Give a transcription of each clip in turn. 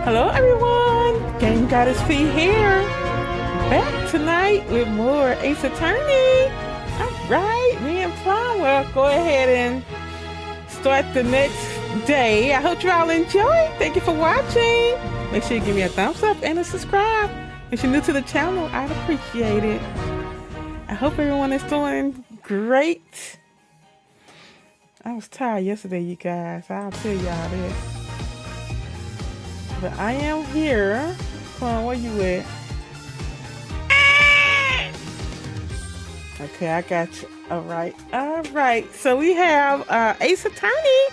Hello everyone, GameGoddessFee here, back tonight with more Ace Attorney. Alright, me and Plum will go ahead and start the next day. I hope you all enjoy. Thank you for watching. Make sure you give me a thumbs up and a subscribe. If you're new to the channel, I'd appreciate it. I hope everyone is doing great. I was tired yesterday, you guys. I'll tell y'all this. But I am here. Plum, where you at? Okay, I got you. Alright. So we have Ace Attorney,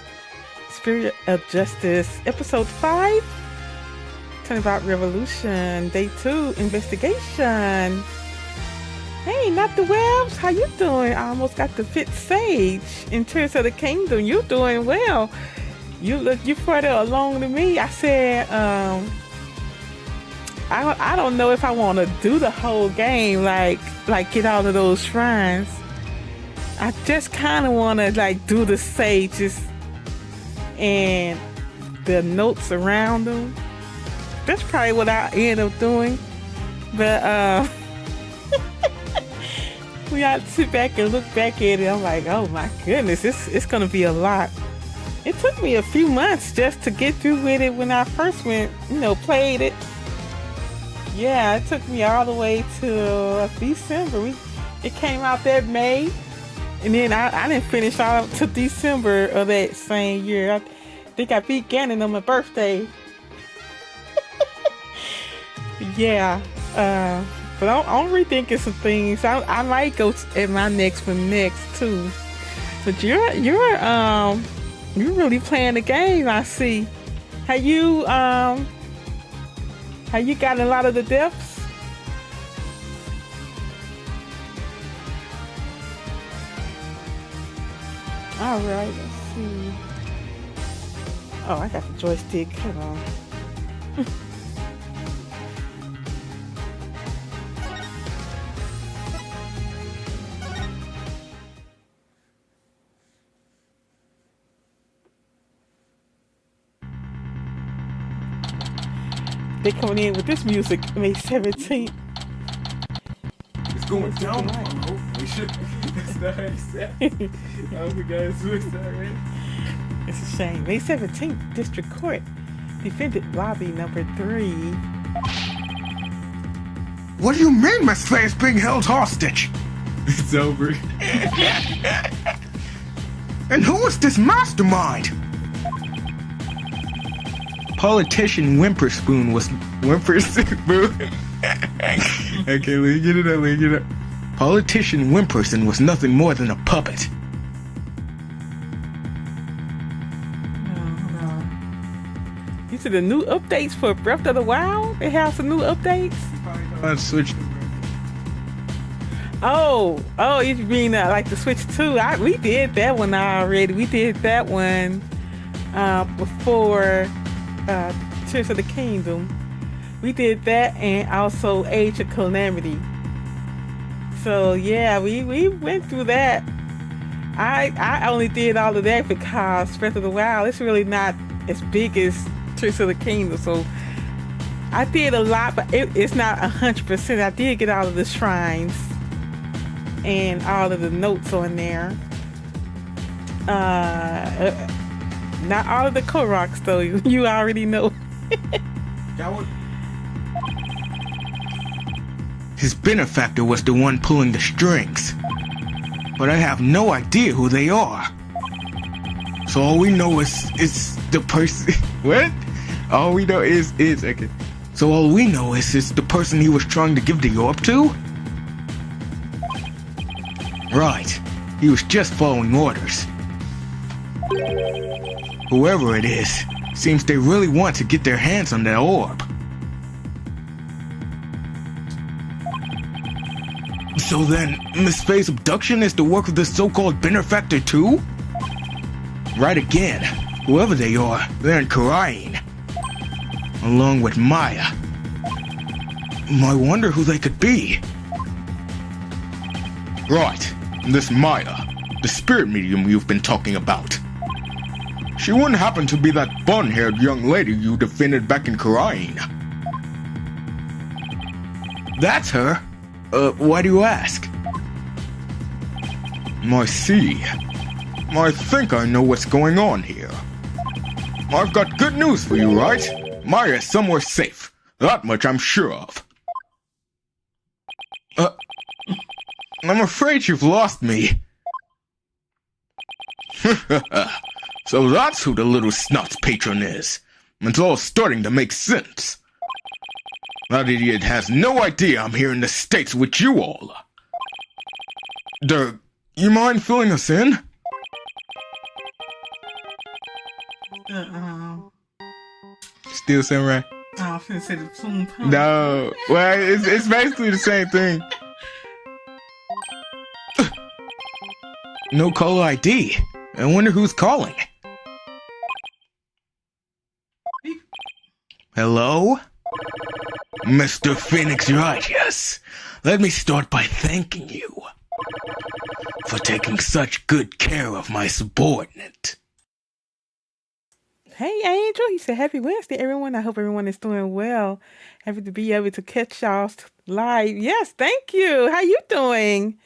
Spirit of Justice, Episode 5, Turnabout Revolution, Day 2, Investigation. Hey, not the Webs, how you doing? I almost got the 5th Sage in Tears of the Kingdom. You're doing well. You further along than me. I said, I don't know if I want to do the whole game, like get all of those shrines. I just kind of want to like do the sages and the notes around them. That's probably what I end up doing. But we got to sit back and look back at it. I'm like, oh my goodness, it's gonna be a lot. It took me a few months just to get through with it when I first went, played it. Yeah, it took me all the way to December. It came out that May, and then I didn't finish all to December of that same year. I think I beat Ganon on my birthday. Yeah, but I'm rethinking some things. I might go at my next one next too. But you're really playing the game, I see. Have you gotten a lot of the deaths? Alright, let's see. Oh, I got the joystick. Hold on. They coming in with this music May 17th. It's going down. We should. That's not how you said. Oh, we got switched already. It's a shame. May 17th, District Court. Defendant lobby number 3. What do you mean Miss Faye is being held hostage? It's over. And who is this mastermind? Politician Wimperspoon was Wimperspoon. Okay, let me get it up. Politician Wimperson was nothing more than a puppet. No. These are the new updates for Breath of the Wild. They have some new updates. I switched. Oh, you mean like the Switch 2? We did that one already. We did that one before Tears of the Kingdom. We did that, and also Age of Calamity. So yeah, we went through that. I only did all of that because Breath of the Wild, it's really not as big as Tears of the Kingdom. So I did a lot, but it's not 100%. I did get all of the shrines and all of the notes on there. Not all of the Koroks though. You already know. That one. His benefactor was the one pulling the strings. But I have no idea who they are. So all we know is the person. What? All we know is okay. So all we know is it's the person he was trying to give the orb to? Right. He was just following orders. Whoever it is, seems they really want to get their hands on that orb. So then, Miss Faye's abduction is the work of the so-called benefactor too? Right again. Whoever they are, they're in Karain. Along with Maya. I wonder who they could be. Right, this Maya, the spirit medium you've been talking about. She wouldn't happen to be that bun-haired young lady you defended back in Karain. That's her. Why do you ask? I see. I think I know what's going on here. I've got good news for you, right? Maya's somewhere safe. That much I'm sure of. I'm afraid you've lost me. So that's who the little snot's patron is. It's all starting to make sense. That idiot has no idea I'm here in the States with you all. Dirk, you mind filling us in? Steel Samurai? I was finna say the Plum Pum. No, well, it's basically the same thing. No caller ID. I wonder who's calling. Hello? Mr. Phoenix Rajas, let me start by thanking you for taking such good care of my subordinate. Hey, Angel. He said, happy Wednesday, everyone. I hope everyone is doing well. Happy to be able to catch y'all live. Yes, thank you. How you doing?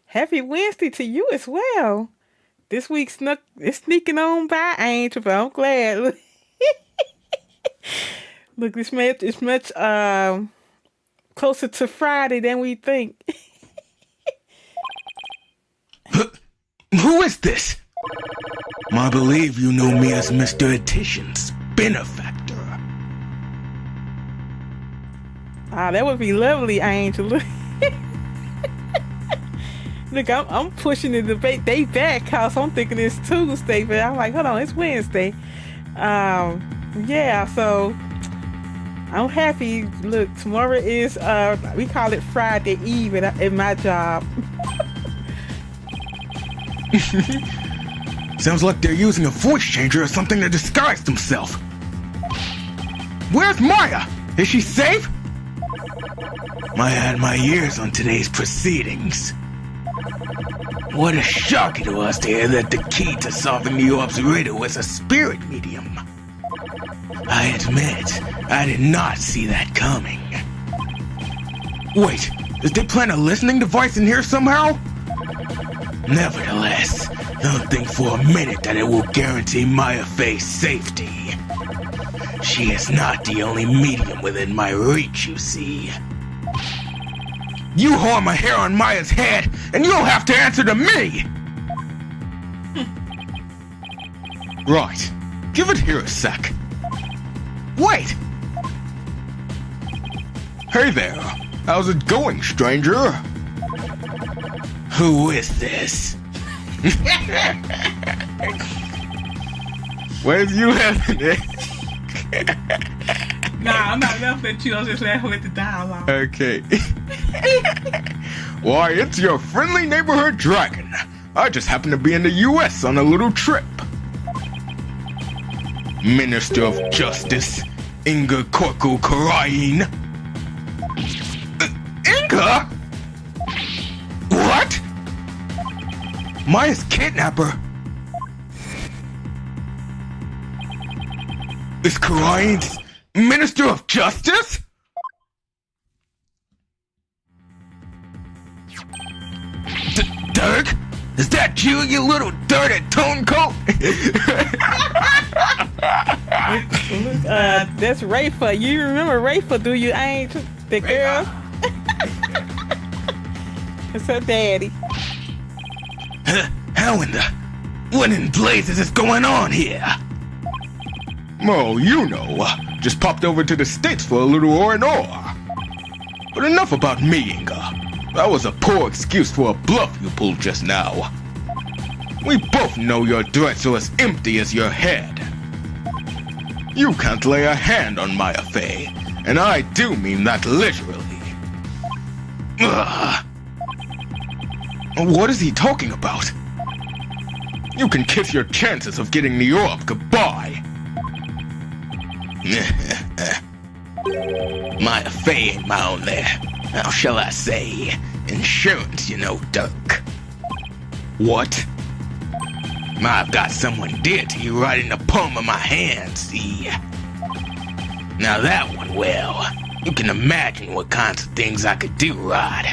Happy Wednesday to you as well. This week it's sneaking on by, Angel, but I'm glad. Look, it's much closer to Friday than we think. Who is this? I believe you know me as Mr. Attition's benefactor. That would be lovely, Angel. Look, I'm pushing the debate day back because I'm thinking it's Tuesday, but I'm like, hold on, it's Wednesday. Yeah, so I'm happy. Look, tomorrow is we call it Friday Eve at my job. Sounds like they're using a voice changer or something to disguise themselves. Where's Maya? Is she safe? I had my ears on today's proceedings. What a shock it was to hear that the key to solving the orb's riddle was a spirit medium. I admit, I did not see that coming. Wait, is they plant a listening device in here somehow? Nevertheless, don't think for a minute that it will guarantee Maya Faye's safety. She is not the only medium within my reach, you see. You harm a hair on Maya's head, and you'll have to answer to me! Right. Give it here a sec. Wait! Hey there. How's it going, stranger? Who is this? Where's you laughing at? Nah, I'm not laughing at you. I was just laughing at the dialogue. Okay. Why, it's your friendly neighborhood dragon. I just happened to be in the U.S. on a little trip. Minister of Justice, Inga Korku Karain. Inga? What? Maya's kidnapper is Karain's Minister of Justice? Dirk? Is that you little dirty tonecoat? That's Rafa. You remember Rafa, do you, Angel? The girl? It's her daddy. What in blazes is going on here? Oh, you know, just popped over to the States for a little R&R. But enough about me, Inga. That was a poor excuse for a bluff you pulled just now. We both know your threats are as empty as your head. You can't lay a hand on Maya Fey, and I do mean that literally. Ugh. What is he talking about? You can kiss your chances of getting the orb goodbye. Maya Fey ain't my own there. How shall I say? Insurance, you know, Dirk. What? I've got someone dear to you right in the palm of my hand, see? Now that one, well, you can imagine what kinds of things I could do, Rod.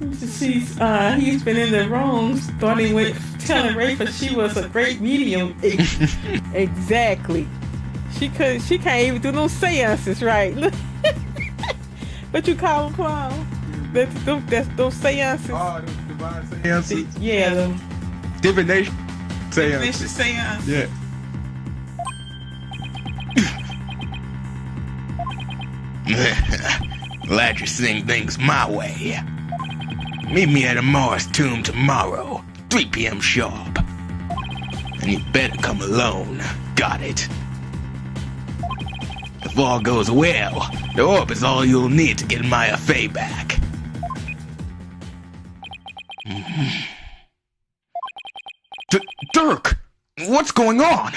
He's been in the wrong, starting with telling Rafa she was a great medium. Exactly. She can't even do no seances, right? What you call them, clown? That's those seances. Oh, the divine seances. Yeah, them Divination divination seances. Yeah. Glad you're seeing things my way. Meet me at Amar's tomb tomorrow, 3 p.m. sharp. And you better come alone. Got it? If all goes well, the orb is all you'll need to get Maya Fey back. Dirk! What's going on?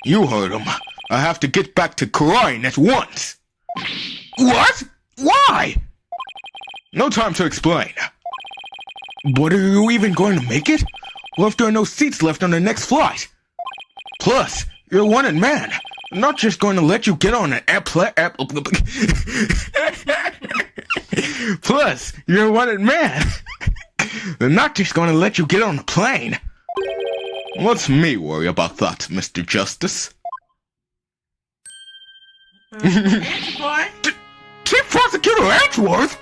You heard him. I have to get back to Khura'in at once. What? Why? No time to explain. But are you even going to make it? What if there are no seats left on the next flight? Plus, you're a wanted man. I'm not just going to let you get on an Plus, you're a wanted man. They're not just going to let you get on a plane. What's me worry about that, Mr. Justice? Chief Prosecutor Edgeworth?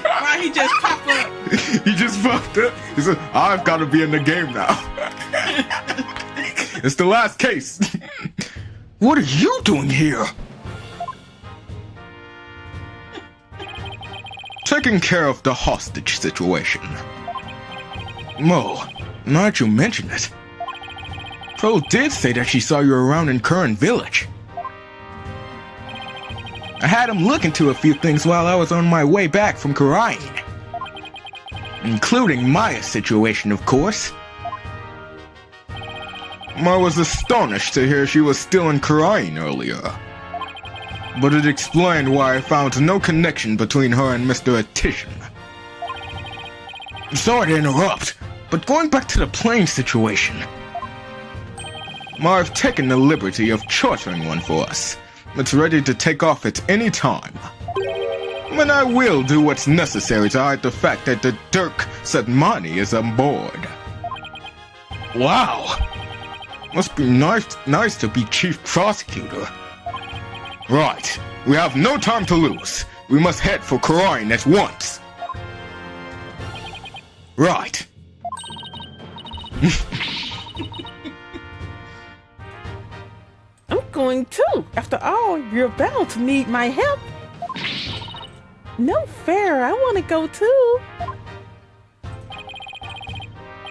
Why he just popped up? He just fucked up. He said, I've got to be in the game now. It's the last case. What are you doing here? Taking care of the hostage situation. Mo, now that you mention it, Pearl did say that she saw you around in Current Village. I had him look into a few things while I was on my way back from Khura'in. Including Maya's situation, of course. I was astonished to hear she was still in Khura'in earlier. But it explained why I found no connection between her and Mr. Attition. Sorry to interrupt, but going back to the plane situation. I've taken the liberty of chartering one for us. It's ready to take off at any time. And I will do what's necessary to hide the fact that the Dirk Satmani is on board. Wow! Must be nice to be Chief Prosecutor. Right, we have no time to lose. We must head for Khura'in at once. Right. I'm going too. After all, you're bound to need my help. No fair. I want to go too.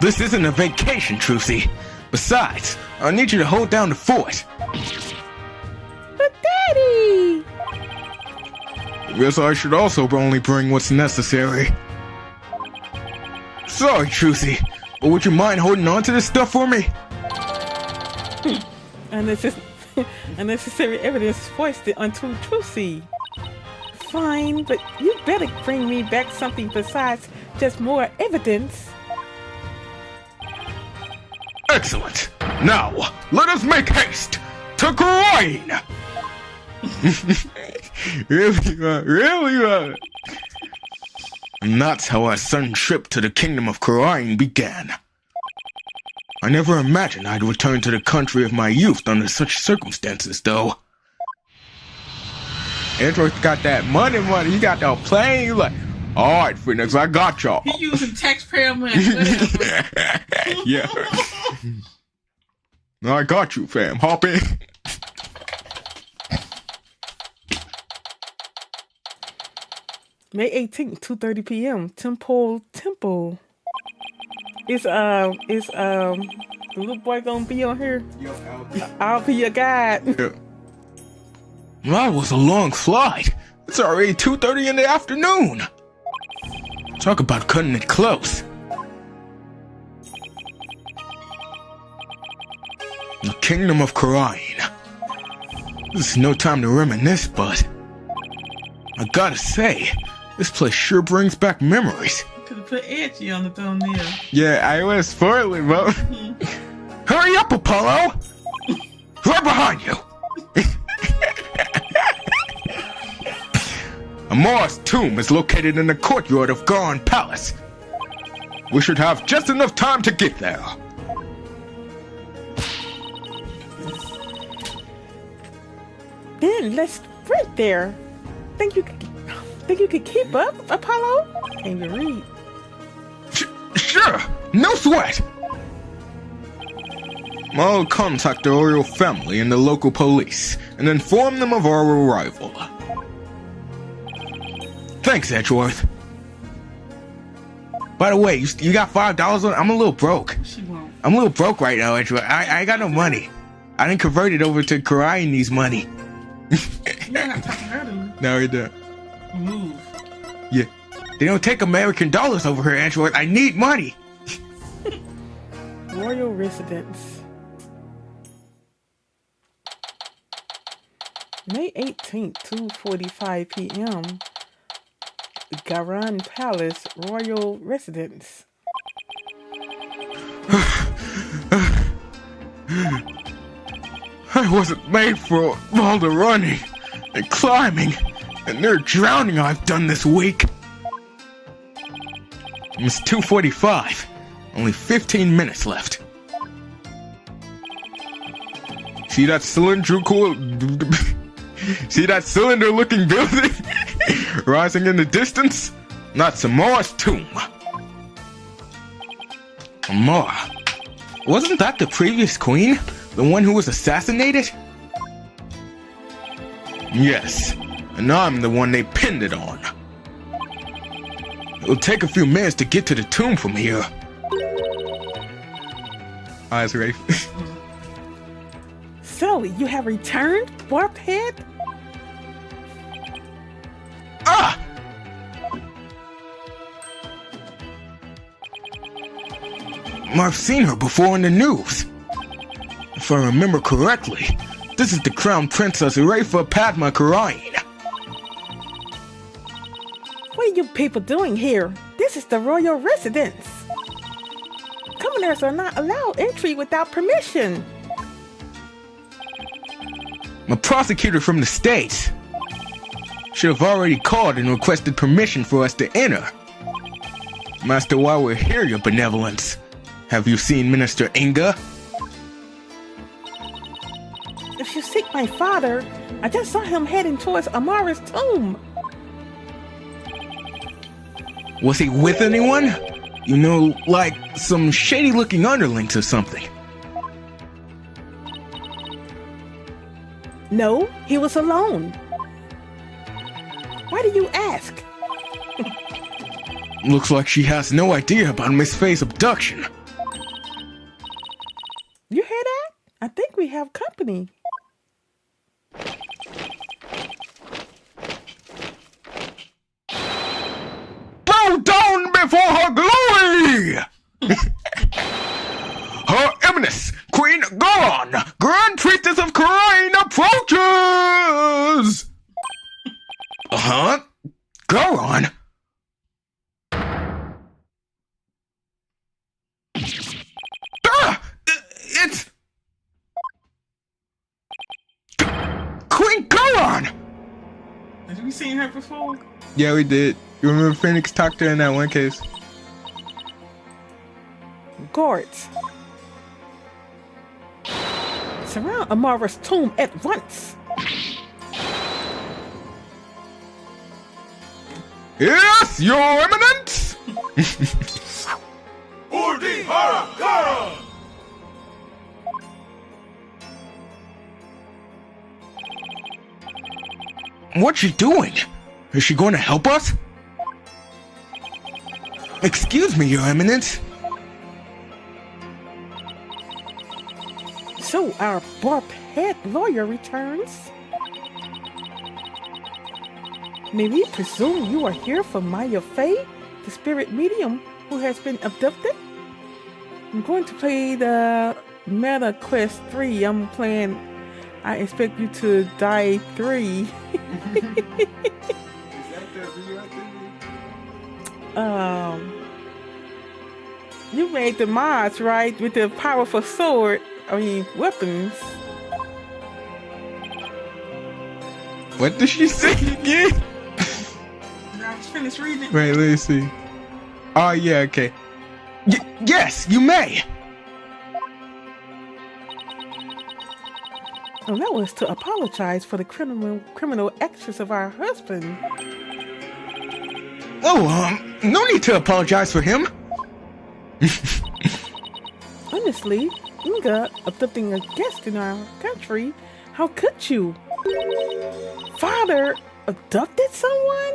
This isn't a vacation, Trucy. Besides, I need you to hold down the fort. But Daddy! Guess I should also only bring what's necessary. Sorry, Trucy, but would you mind holding on to this stuff for me? Unnecessary evidence foisted onto Trucy. Fine, but you better bring me back something besides just more evidence. Excellent. Now, let us make haste to Khura'in. Really? And that's how our sudden trip to the kingdom of Khura'in began. I never imagined I'd return to the country of my youth under such circumstances, though. Edward got that money. He got that plane. He's like, all right, Phoenix, I got y'all. He using taxpayer money. Yeah. I got you, fam. Hop in. May 18th, 2:30 p.m. Temple. Is the little boy gonna be on here? I'll be your guide. Yeah. That was a long flight. It's already 2:30 in the afternoon. Talk about cutting it close. The kingdom of Khura'in. This is no time to reminisce, but I gotta say, This place sure brings back memories. Could have put Edgy on the thumbnail. Yeah, I was spoiling, bro. Hurry up, Apollo! Right behind you! Amar's tomb is located in the courtyard of Garon Palace. We should have just enough time to get there. Then let's sprint there. Think you could keep up, Apollo? Can't even read. Sure, no sweat. I'll contact the royal family and the local police and inform them of our arrival. Thanks, Edgeworth. By the way, you got $5 on? I'm a little broke. She won't. I'm a little broke right now, Edgeworth. I ain't got no money. I didn't convert it over to Karai's money. Yeah, I heard him. No, he didn't. Move. Yeah. They don't take American dollars over here, Edgeworth. I need money. Royal residence. May 18th, 2:45 p.m. Garon Palace Royal Residence. I wasn't made for all the running and climbing and near drowning I've done this week. It's 2:45. Only 15 minutes left. See that cylindrical... See that cylinder-looking building rising in the distance? That's Amar's tomb. Amar. Wasn't that the previous queen? The one who was assassinated? Yes, and I'm the one they pinned it on. It'll take a few minutes to get to the tomb from here. Eyes ready. So, you have returned, Warphead? Ah! I've seen her before in the news. If I remember correctly, this is the Crown Princess Rafa Padma Karain. What are you people doing here? This is the royal residence. Commoners are not allowed entry without permission. I'm a prosecutor from the States. Should have already called and requested permission for us to enter. Master, while we're here, your benevolence, have you seen Minister Inga? If you seek my father, I just saw him heading towards Amara's tomb. Was he with anyone? You know, like some shady-looking underlings or something. No, he was alone. Why do you ask? Looks like she has no idea about Miss Faye's abduction. You hear that? I think we have company. Bow down before her glory! Her Eminence, Queen Garon, Grand Priestess of Karain approaches! Uh-huh? Garon? Ah! It's... Queen Garon! Have we seen her before? Yeah, we did. You remember Phoenix talked to her in that one case? Guards. Surround Amara's tomb at once. Yes, Your Eminence! Urdi Hara Garon! What's she doing? Is she going to help us? Excuse me, Your Eminence. So our Warphead lawyer returns. May we presume you are here for Maya Faye, the spirit medium who has been abducted? I'm going to play the Meta Quest 3. I'm playing I Expect You to Die 3. Is that the video activity? You made the mods, right? With the powerful sword. I mean, weapons. What did she say again? I just finished reading. Wait, let me see. Oh, yeah, okay. Yes, you may. Oh, that was to apologize for the criminal actions of our husband. Oh, no need to apologize for him. Honestly, Inga abducting a guest in our country, how could you? Father abducted someone?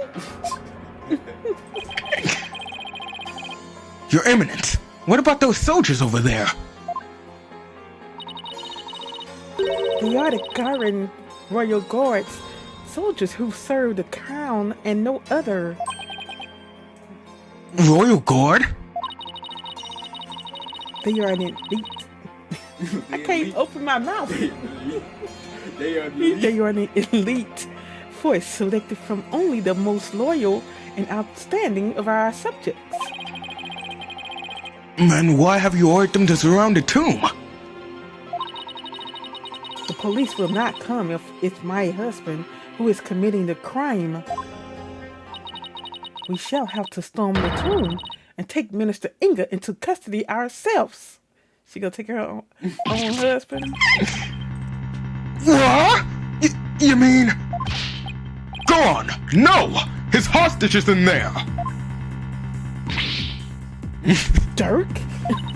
Your Eminence, what about those soldiers over there? They are the Garen Royal Guards, soldiers who serve the crown and no other. Royal Guard? They are an elite. I can't open my mouth. They are the They are an elite force selected from only the most loyal and outstanding of our subjects. And why have you ordered them to surround the tomb? The police will not come if it's my husband who is committing the crime. We shall have to storm the tomb and take Minister Inga into custody ourselves. She gonna take her own husband? What? You mean... Go on! No! His hostage is in there! Dirk?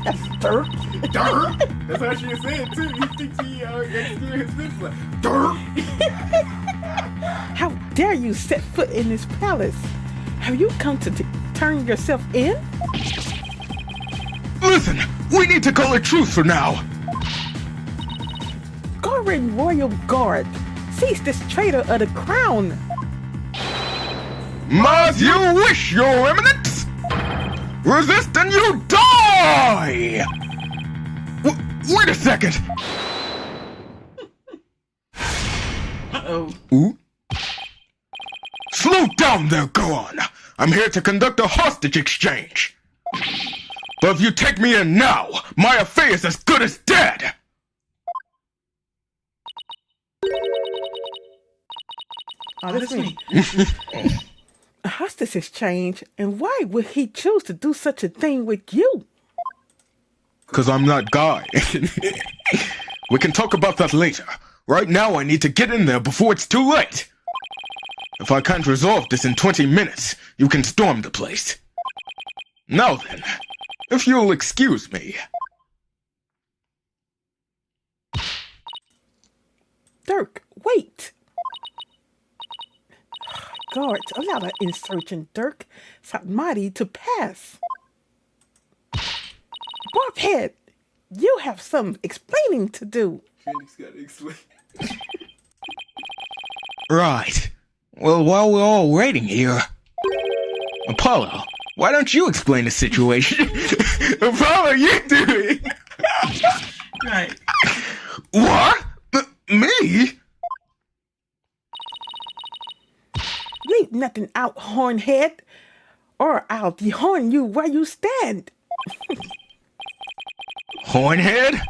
That's Dirk? Dirt? That's how she said too. You think she experienced this like dirt? How dare you set foot in this palace? Have you come to turn yourself in? Listen, we need to call a truce for now. Garen Royal Guard, seize this traitor of the crown. As you wish, Your Eminence! Resist and you die! Wait a second! Uh-oh. Ooh. Slow down there, Goron! I'm here to conduct a hostage exchange! But if you take me in now, my affair is as good as dead! Oh, that's me. A hostage exchange, and why would he choose to do such a thing with you? Cause I'm not Guy. We can talk about that later. Right now I need to get in there before it's too late. If I can't resolve this in 20 minutes, you can storm the place. Now then, if you'll excuse me. Dirk, wait! Guards, allow the insurgent Dirk Satmati to pass. Bobhead, you have some explaining to do. Phoenix gotta explain. Right. Well, while we're all waiting here... Apollo, why don't you explain the situation? Apollo, you do it! Right. What? Me? Leave nothing out, hornhead, or I'll dehorn you where you stand. Hornhead?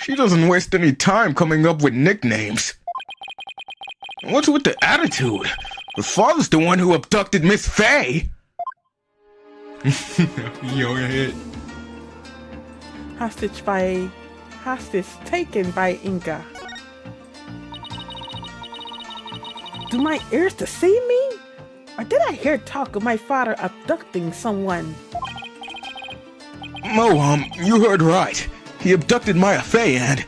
She doesn't waste any time coming up with nicknames. What's with the attitude? Her father's the one who abducted Miss Faye. Your head. Hostage taken by Inga. Do my ears deceive me? Or did I hear talk of my father abducting someone? Oh, you heard right. He abducted Maya Faye and...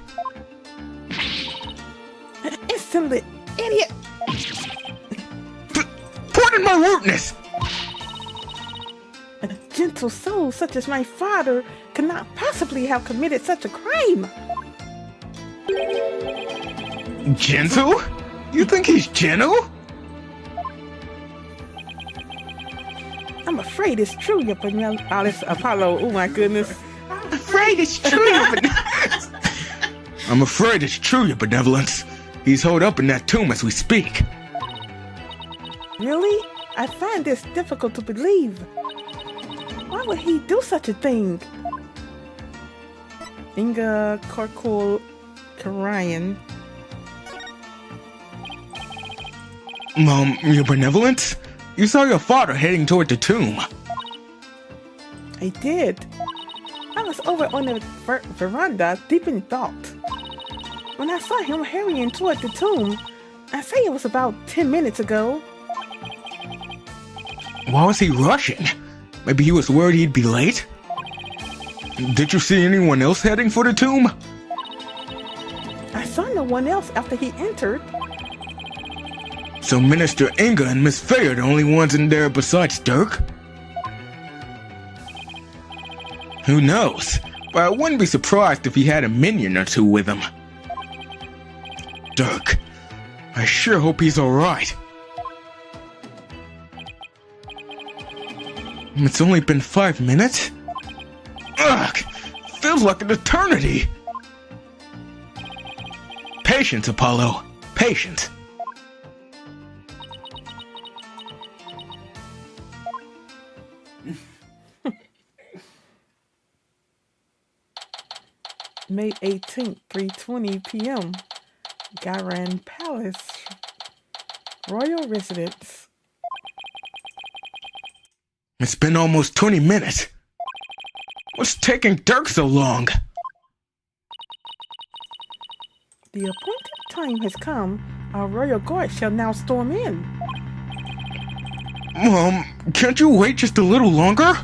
Insolent idiot! Pardon my rudeness! A gentle soul such as my father could not possibly have committed such a crime. Gentle? You think he's gentle? I'm afraid it's true, your benevolence, Apollo. Oh my goodness. I'm afraid it's true, your benevolence. I'm afraid it's true, your benevolence. He's holed up in that tomb as we speak. Really? I find this difficult to believe. Why would he do such a thing? Inga Karkul Karayan. Your benevolence? You saw your father heading toward the tomb. I did. I was over on the veranda, deep in thought. When I saw him hurrying toward the tomb, I say it was about 10 minutes ago. Why was he rushing? Maybe he was worried he'd be late? Did you see anyone else heading for the tomb? I saw no one else after he entered. So Minister Inga and Miss Fay are the only ones in there besides Dirk? Who knows? But I wouldn't be surprised if he had a minion or two with him. Dirk, I sure hope he's alright. It's only been 5 minutes? Ugh! Feels like an eternity! Patience, Apollo. Patience. May 18th, 3:20 p.m. Garan Palace, Royal Residence. It's been almost 20 minutes. What's taking Dirk so long? The appointed time has come. Our royal guard shall now storm in. Can't you wait just a little longer?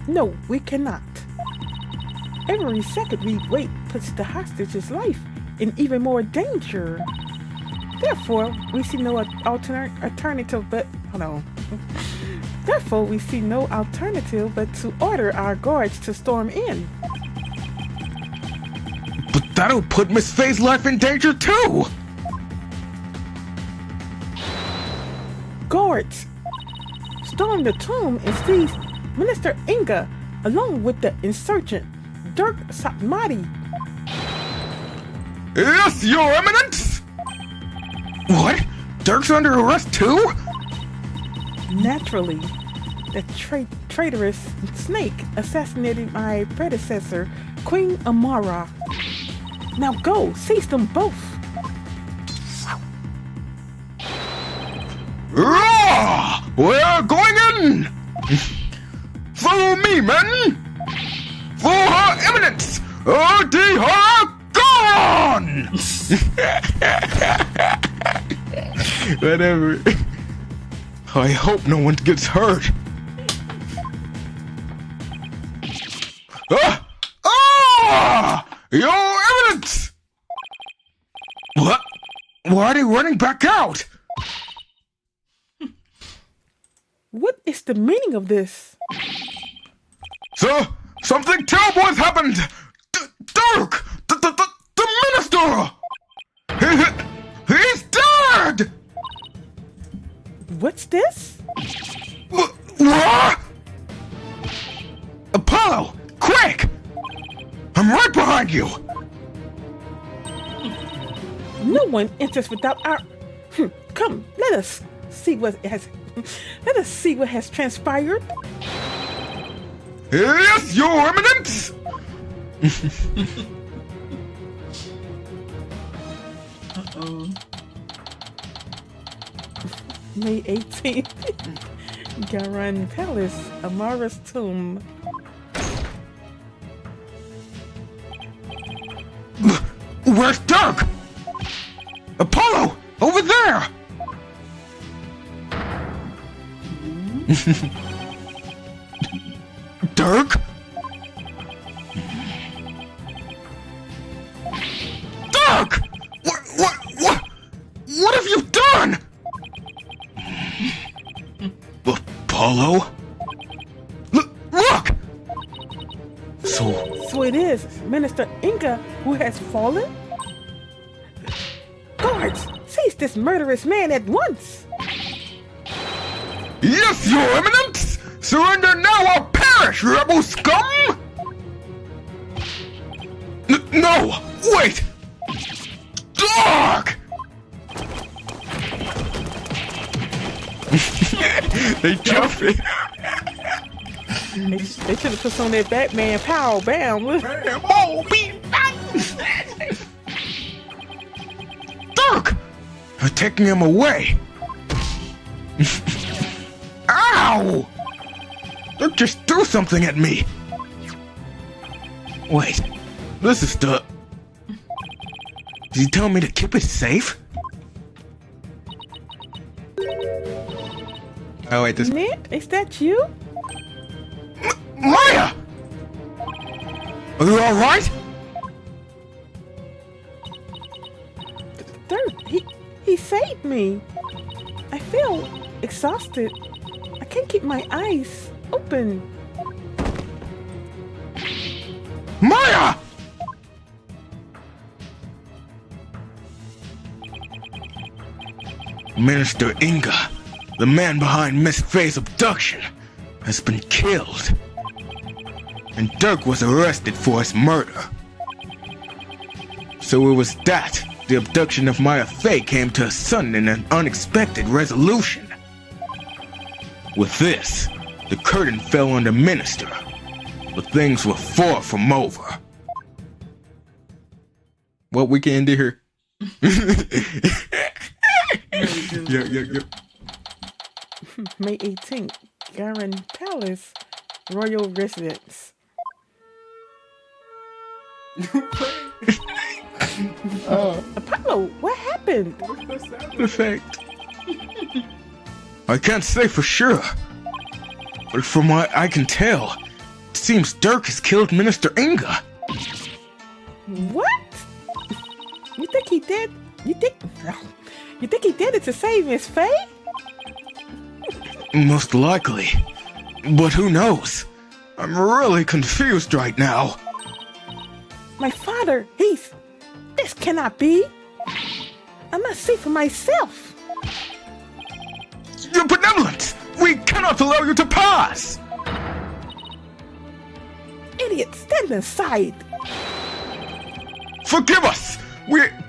No, we cannot. Every second we wait puts the hostage's life in even more danger. Therefore, we see no alternative but Therefore, we see no alternative but to order our guards to storm in. But that'll put Miss Fay's life in danger too! Guards, storm the tomb and seize Minister Inga along with the insurgent Dirk Satmati. Yes, Your Eminence! What? Dirk's under arrest too? Naturally, the traitorous snake assassinated my predecessor, Queen Amara. Now go, seize them both. Roar! We're going in! Follow me, men! For Her Eminence! Adi Gone! Whatever. I hope no one gets hurt. Your Eminence! What? Why are they running back out? What is the meaning of this? Sir, something terrible has happened! Dirk! The minister! He's dead! What's this? What? Apollo, quick! I'm right behind you! No one enters without our... Come, let us see what has transpired. Yes, Your Eminence! Uh-oh. May 18th. Garan Palace, Amara's tomb. Where's Dirk? Apollo! Over there! Dirk? Dirk! What have you done? Apollo? Look! So it is Minister Inga who has fallen? Guards, seize this murderous man at once! Yes, Your Eminence! Surrender now or perish, rebel scum! No! Wait! Dog! They jumping. They should have put on that Batman pow bam. Look. Oh, beat. Dirk! You're taking him away. Ow! Dirk just threw something at me. Wait, this is the... Did he tell me to keep it safe? Oh wait, this... Nick, is that you? Maya! Are you alright? Dirk, he saved me. I feel exhausted. I can't keep my eyes open. Maya! Minister Inga, the man behind Miss Faye's abduction, has been killed. And Dirk was arrested for his murder. So it was that the abduction of Maya Faye came to a sudden and an unexpected resolution. With this, the curtain fell on the minister, but things were far from over. What we can end here? Yeah. May 18th, Garen Palace, Royal Residence. Apollo, what happened? Effect. I can't say for sure, but from what I can tell, it seems Dirk has killed Minister Inga. What? You think he did? You think he did it to save Miss Faye? Most likely, but who knows? I'm really confused right now. My father, this cannot be. I must see for myself. Your benevolence! We cannot allow you to pass! Idiot, stand aside. Forgive us!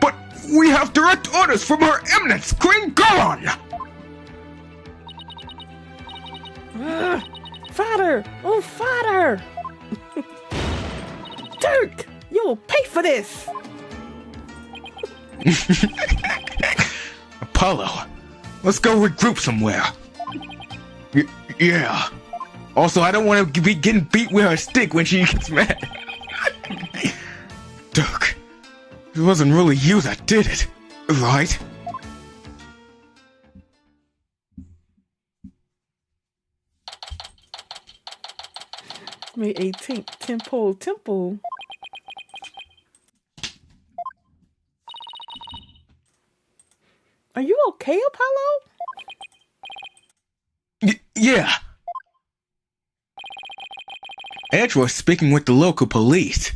But we have direct orders from Her Eminence, Queen Goron! Father! Oh, father! Dirk! You will pay for this! Apollo, let's go regroup somewhere. Yeah. Also, I don't want to be getting beat with her stick when she gets mad. Dirk, it wasn't really you that did it, right? May 18th, Temple. Are you okay, Apollo? Yeah. Edge was speaking with the local police.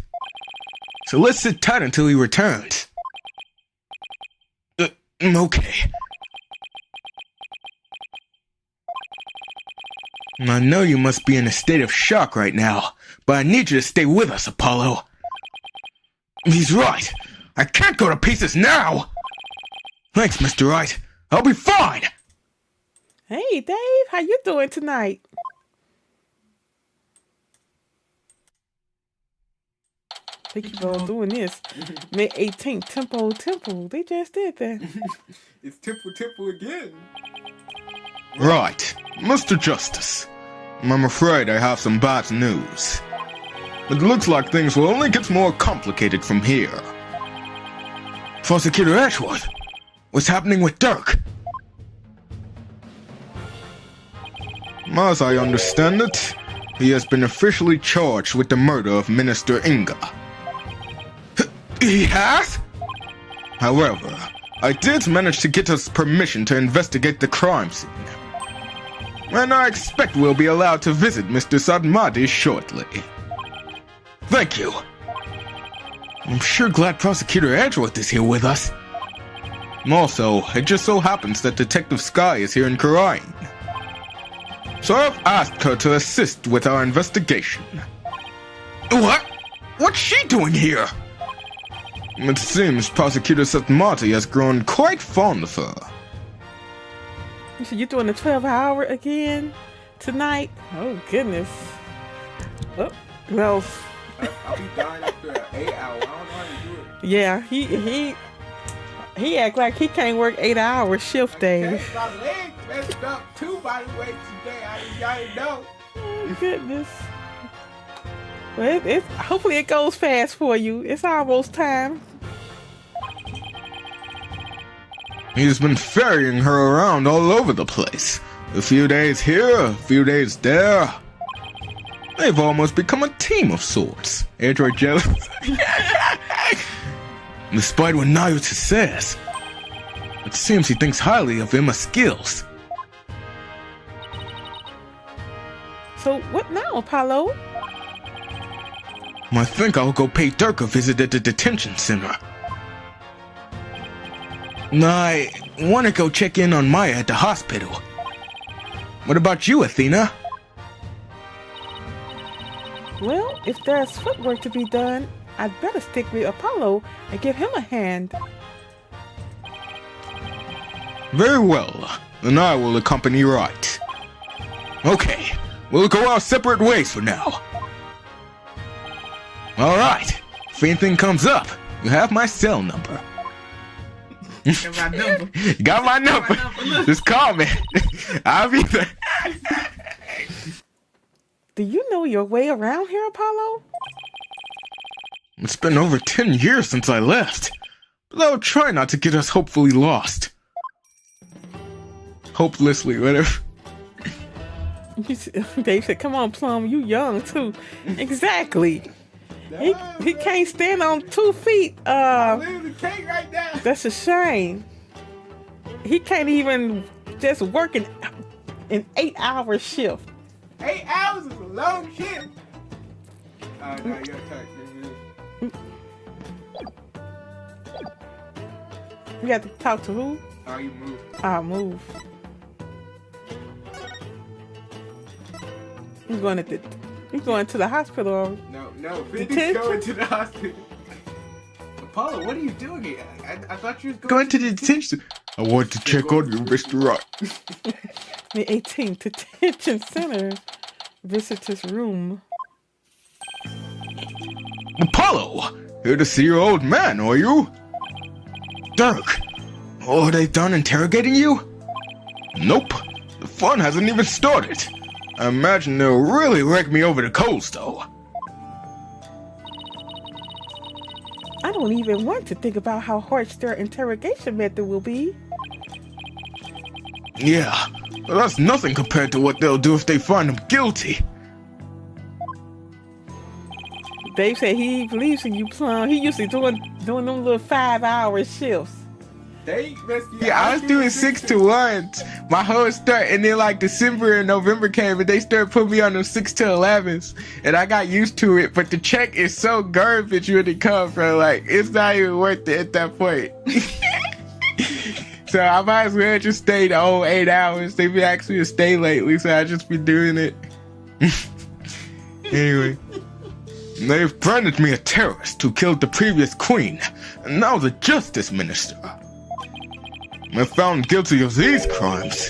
So let's sit tight until he returns. Okay. I know you must be in a state of shock right now, but I need you to stay with us, Apollo. He's right. I can't go to pieces now. Thanks, Mr. Wright. I'll be fine. Hey, Dave, how you doing tonight? Thank you for doing this. May 18th, Temple. They just did that. It's Temple again. Right, Mr. Justice. I'm afraid I have some bad news. It looks like things will only get more complicated from here. Prosecutor Ashworth, what's happening with Dirk? As I understand it, he has been officially charged with the murder of Minister Inga. He has? However, I did manage to get us permission to investigate the crime scene. And I expect we'll be allowed to visit Mr. Sadmadi shortly. Thank you. I'm sure glad Prosecutor Edgeworth is here with us. Also, it just so happens that Detective Sky is here in Karain. So I've asked her to assist with our investigation. What? What's she doing here? It seems Prosecutor Satmati has grown quite fond of her. So you're doing the 12-hour again tonight? Oh goodness. Oh, well. I'll be dying after an 8 hour. I don't know how you do it. Yeah, he act like he can't work 8-hour shift days. My legs messed up 2 body weights today. I didn't know. Oh goodness. Well, hopefully it goes fast for you. It's almost time. He's been ferrying her around all over the place. A few days here, a few days there. They've almost become a team of sorts. Android jealous. Despite what Naruto says, it seems he thinks highly of Emma's skills. So what now, Apollo? I think I'll go pay Dirk a visit at the detention center. I want to go check in on Maya at the hospital. What about you, Athena? Well, if there's footwork to be done, I'd better stick with Apollo and give him a hand. Very well, then I will accompany you right. Okay, we'll go our separate ways for now. Alright, if anything comes up, you have my cell number. Got my number. Got my number. Just call me. I'll be there. Do you know your way around here, Apollo? It's been over 10 years since I left, but I'll try not to get us hopefully lost. Hopelessly, whatever. Dave said, come on, Plum, you young too. Exactly. He can't stand on 2 feet. I literally can't right now. That's a shame. He can't even just work an 8-hour shift. 8 hours is a long shift. No, you gotta touch. You have to talk to who? How you move? I'll move. He's going to the hospital. No, Vinny's going to the hospital. Apollo, what are you doing here? I thought you was Going to the detention. I want to check on you, Mr. Right. The 18th Detention Center visitors room. Apollo, here to see your old man, are you? Dirk, are they done interrogating you? Nope, the fun hasn't even started. I imagine they'll really rake me over the coals, though. I don't even want to think about how harsh their interrogation method will be. Yeah, but that's nothing compared to what they'll do if they find him guilty. Dave said he believes in you, Plum. He used to doing them little 5-hour shifts. They messed you Yeah, I was doing 6 to 1. My whole start, and then like December and November came, and they started putting me on them 6 to 11s, and I got used to it. But the check is so garbage when it comes from, like, it's not even worth it at that point. So I might as well just stay the whole 8 hours. They've been asking me to stay lately, so I just been doing it. Anyway, they've branded me a terrorist who killed the previous queen, and now the justice minister. If found guilty of these crimes,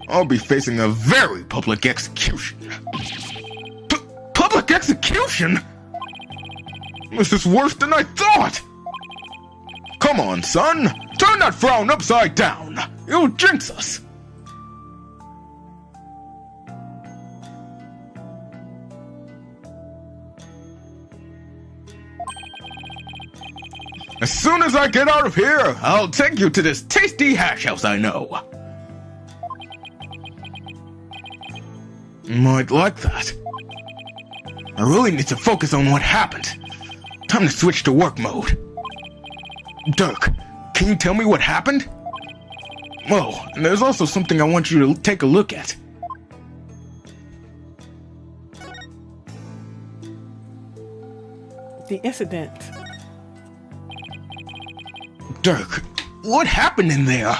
I'll be facing a very public execution. Public execution? This is worse than I thought! Come on, son! Turn that frown upside down! You'll jinx us! As soon as I get out of here, I'll take you to this tasty hash house I know. Might like that. I really need to focus on what happened. Time to switch to work mode. Dirk, can you tell me what happened? Oh, and there's also something I want you to take a look at. The incident. Dirk, what happened in there?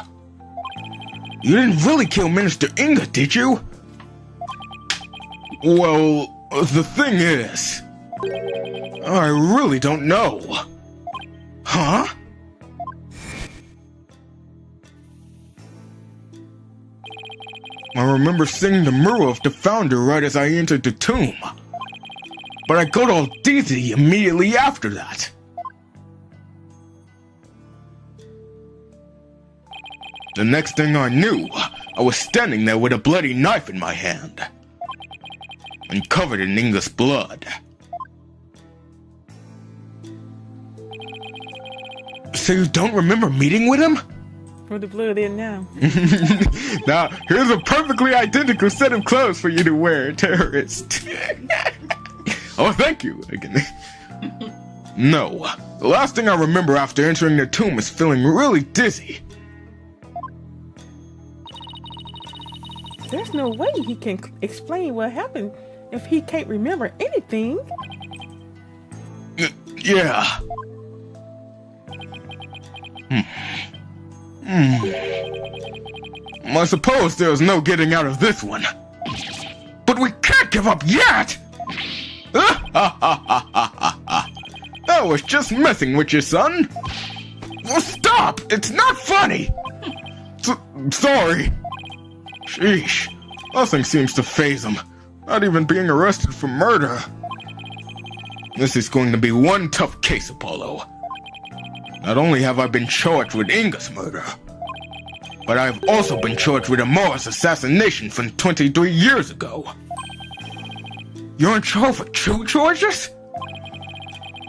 You didn't really kill Minister Inga, did you? Well, the thing is, I really don't know. Huh? I remember seeing the mural of the founder right as I entered the tomb. But I got all dizzy immediately after that. The next thing I knew, I was standing there with a bloody knife in my hand. And covered in Inga's blood. So you don't remember meeting with him? Where the blood in now? Now, here's a perfectly identical set of clothes for you to wear, terrorist. Oh, thank you. No. The last thing I remember after entering the tomb is feeling really dizzy. There's no way he can explain what happened if he can't remember anything. Yeah. I suppose there's no getting out of this one. But we can't give up yet! I was just messing with you, son. Well, stop! It's not funny! Sorry. Sheesh. Nothing seems to faze him. Not even being arrested for murder. This is going to be one tough case, Apollo. Not only have I been charged with Inga's murder, but I have also been charged with Amara's assassination from 23 years ago. You're in charge for 2 charges?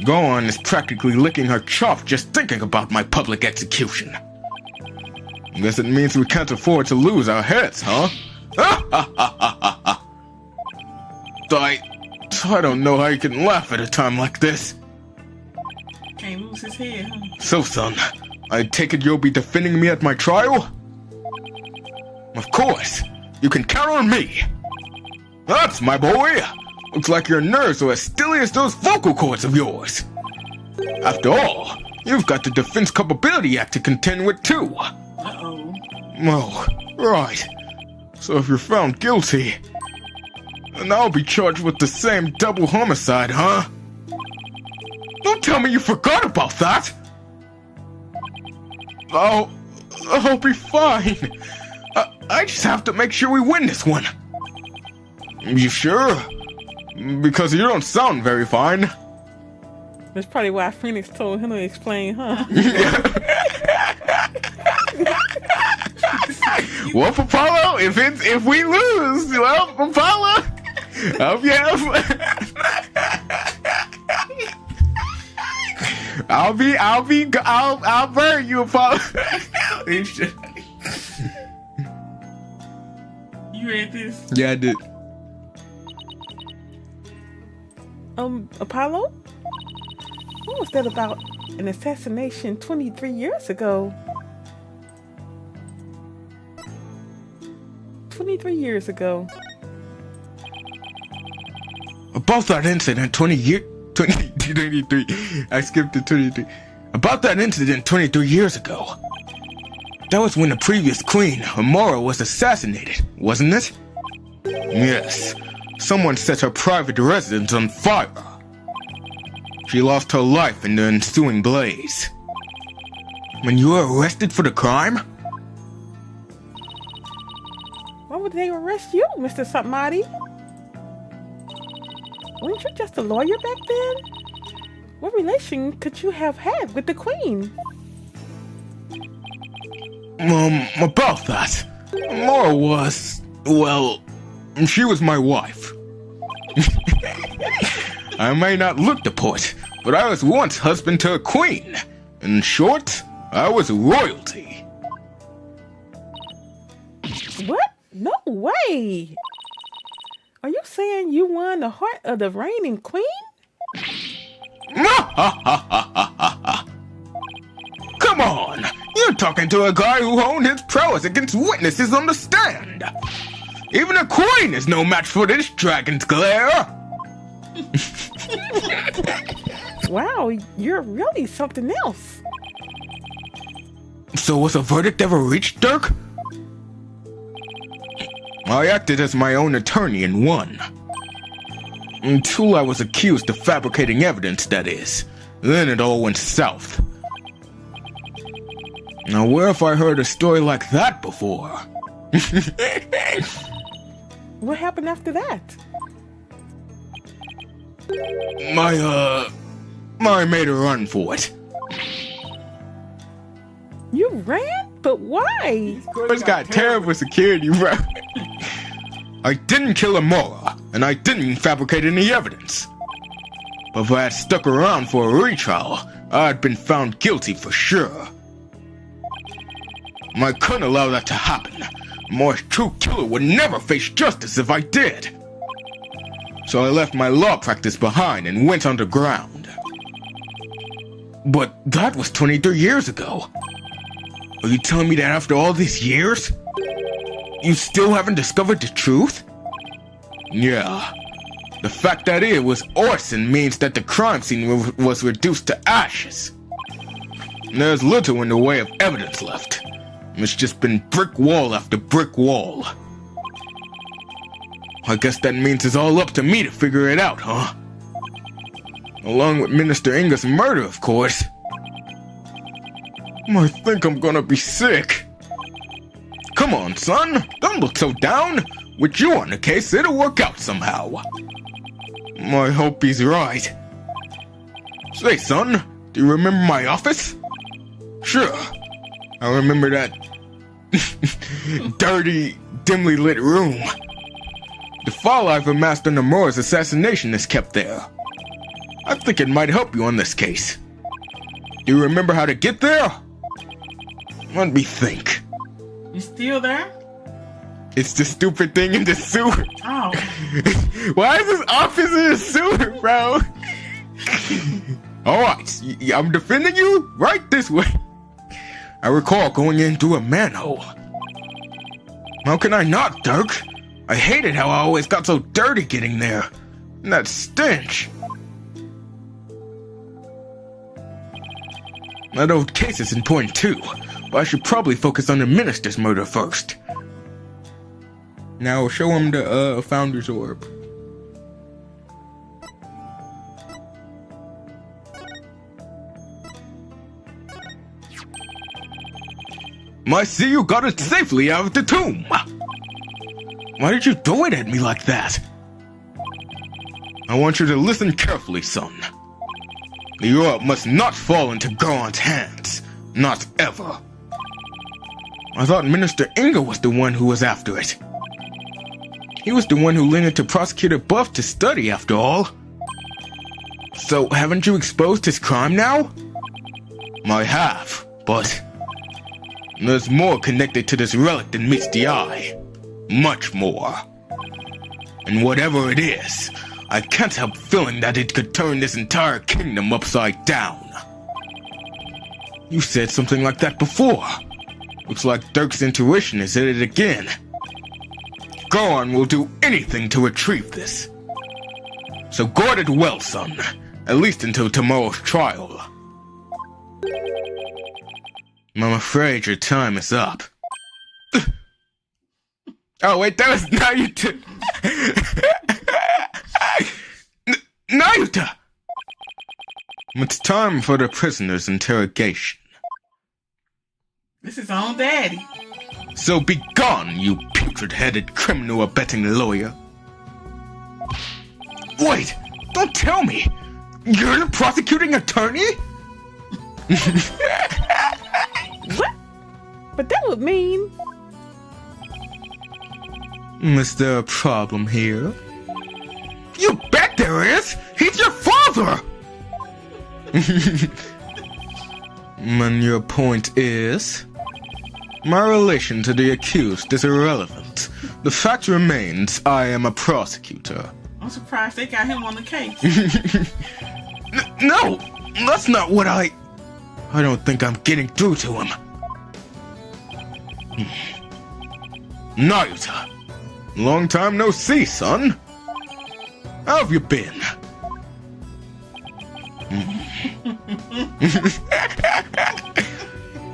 Gohan is practically licking her chops just thinking about my public execution. Guess it means we can't afford to lose our heads, huh? I don't know how you can laugh at a time like this. Can't lose his head, huh? So, son, I take it you'll be defending me at my trial? Of course. You can count on me. That's my boy. Looks like your nerves are as stilly as those vocal cords of yours. After all, you've got the Defense Culpability Act to contend with, too. Uh-oh. Oh, right. So if you're found guilty, then I'll be charged with the same double homicide, huh? Don't tell me you forgot about that! I'll be fine. I just have to make sure we win this one. You sure? Because you don't sound very fine. That's probably why Phoenix told him to explain, huh? Well, Apollo, if we lose, well, Apollo, hope you have. I'll burn you, Apollo. You read this? Yeah, I did. Apollo? What was that about an assassination 23 years ago? 23 years ago. About that incident 23. I skipped to 23. About that incident 23 years ago. That was when the previous queen, Amara, was assassinated, wasn't it? Yes. Someone set her private residence on fire. She lost her life in the ensuing blaze. When you were arrested for the crime? Why would they arrest you, Mr. Satmati? Weren't you just a lawyer back then? What relation could you have had with the queen? About that. Amara was, well, she was my wife. I may not look the part, but I was once husband to a queen. In short, I was royalty. What? No way! Are you saying you won the heart of the reigning queen? Come on! You're talking to a guy who honed his prowess against witnesses on the stand! Even a queen is no match for this dragon's glare! Wow, you're really something else. So was a verdict ever reached, Dirk? I acted as my own attorney and won. Until I was accused of fabricating evidence, that is. Then it all went south. Now where have I heard a story like that before? What happened after that? I made a run for it. You ran? But why? It's got terrible security, bro. I didn't kill Amora, and I didn't fabricate any evidence. But if I had stuck around for a retrial, I'd been found guilty for sure. I couldn't allow that to happen. Amora's true killer would never face justice if I did. So I left my law practice behind and went underground. But that was 23 years ago. Are you telling me that after all these years, you still haven't discovered the truth? Yeah. The fact that it was arson means that the crime scene was reduced to ashes. There's little in the way of evidence left. It's just been brick wall after brick wall. I guess that means it's all up to me to figure it out, huh? Along with Minister Inga's murder, of course. I think I'm gonna be sick. Come on, son. Don't look so down. With you on the case, it'll work out somehow. I hope he's right. Say, son, do you remember my office? Sure. I remember that dirty, dimly lit room. The file I've amassed on Amora's assassination is kept there. I think it might help you on this case. Do you remember how to get there? Let me think. You still there? It's the stupid thing in the sewer. Oh. Why is this office in the sewer, bro? Alright, I'm defending you right this way. I recall going in through a manhole. How can I not, Dirk? I hated how I always got so dirty getting there. And that stench. That old case is important too, but I should probably focus on the minister's murder first. Now show him the Founder's Orb. I see you got it safely out of the tomb. Why did you throw it at me like that? I want you to listen carefully, son. The orb must not fall into Goron's hands. Not ever. I thought Minister Inga was the one who was after it. He was the one who linked it to Prosecutor Buff to study, after all. So, haven't you exposed his crime now? I have, but there's more connected to this relic than meets the eye. Much more. And whatever it is, I can't help feeling that it could turn this entire kingdom upside down. You said something like that before. Looks like Dirk's intuition is at it again. Goron will do anything to retrieve this. So guard it well, son. At least until tomorrow's trial. I'm afraid your time is up. Oh wait, that was Nayuta! Nayuta! It's time for the prisoner's interrogation. This is on Daddy. So be gone, you putrid-headed criminal abetting lawyer. Wait! Don't tell me! You're the prosecuting attorney? What? But that would mean... Is there a problem here? You bet there is! He's your father! And your point is? My relation to the accused is irrelevant. The fact remains I am a prosecutor. I'm surprised they got him on the case. No! That's not what I don't think I'm getting through to him. Nayuta! Long time no see, son. How have you been?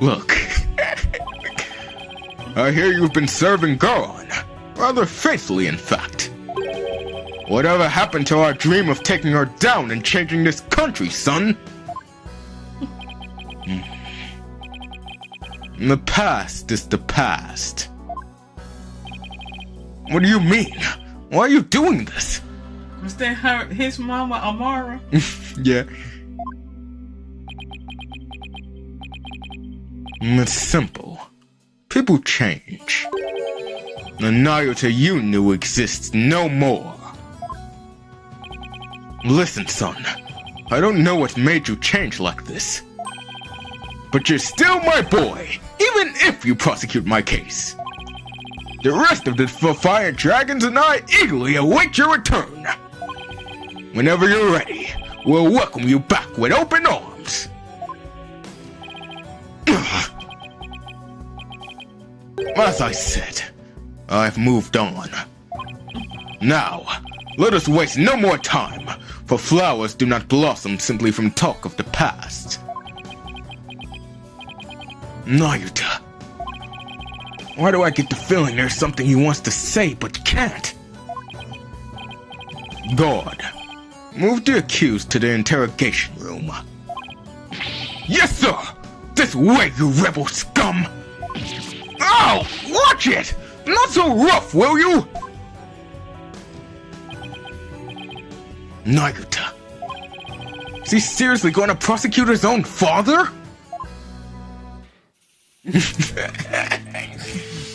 Look. I hear you've been serving Goron. Rather faithfully, in fact. Whatever happened to our dream of taking her down and changing this country, son? The past is the past. What do you mean? Why are you doing this? Was that his mama, Amara? Yeah. It's simple. People change. The Naruto you knew exists no more. Listen, son. I don't know what made you change like this. But you're still my boy, even if you prosecute my case. The rest of the Fire Dragons and I eagerly await your return. Whenever you're ready, we'll welcome you back with open arms. As I said, I've moved on. Now, let us waste no more time, for flowers do not blossom simply from talk of the past. Naruto, why do I get the feeling there's something he wants to say but can't? God, move the accused to the interrogation room. Yes, sir! This way, you rebel scum! Ow! Watch it! Not so rough, will you? Naruto, is he seriously going to prosecute his own father?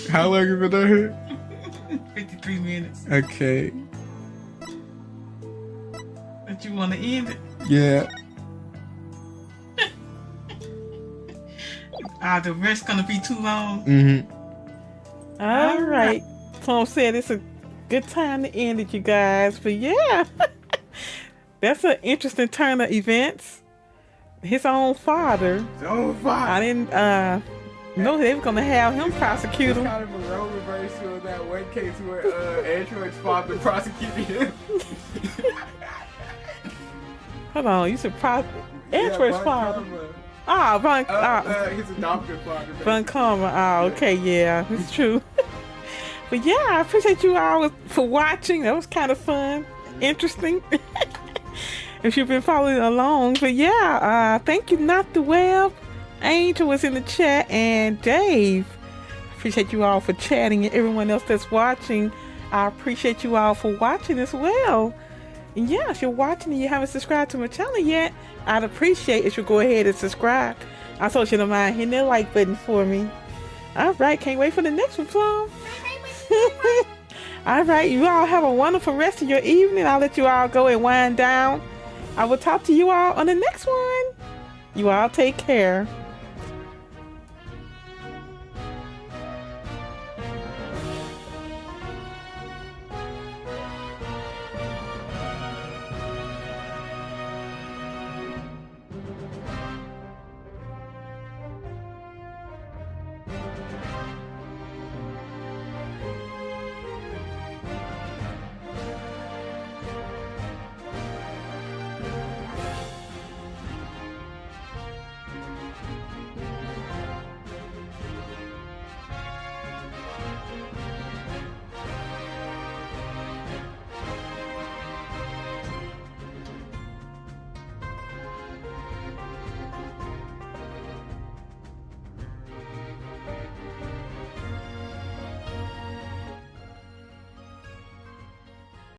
How long have you been here? 53 minutes. Okay. But you want to end it? Yeah. The rest gonna be too long. Mm-hmm. All right. Tom said it's a good time to end it, you guys. But yeah, that's an interesting turn of events. His own father. His own father. I didn't know they were gonna have him prosecute It's him. kind of a role reversal of that one case where Android's father prosecuted him. Hold on, you said Android's Von father. Karma. His adopted father. Von Karma. Okay, yeah, it's true. But yeah, I appreciate you all for watching. That was kind of fun, interesting. If you've been following along. But yeah, thank you, Not the Web. Angel was in the chat, and Dave. Appreciate you all for chatting, and everyone else that's watching. I appreciate you all for watching as well. And yeah, if you're watching and you haven't subscribed to my channel yet, I'd appreciate if you go ahead and subscribe. I told you to mind hitting that like button for me. All right, can't wait for the next one, Plum. All right, you all have a wonderful rest of your evening. I'll let you all go and wind down. I will talk to you all on the next one. You all take care.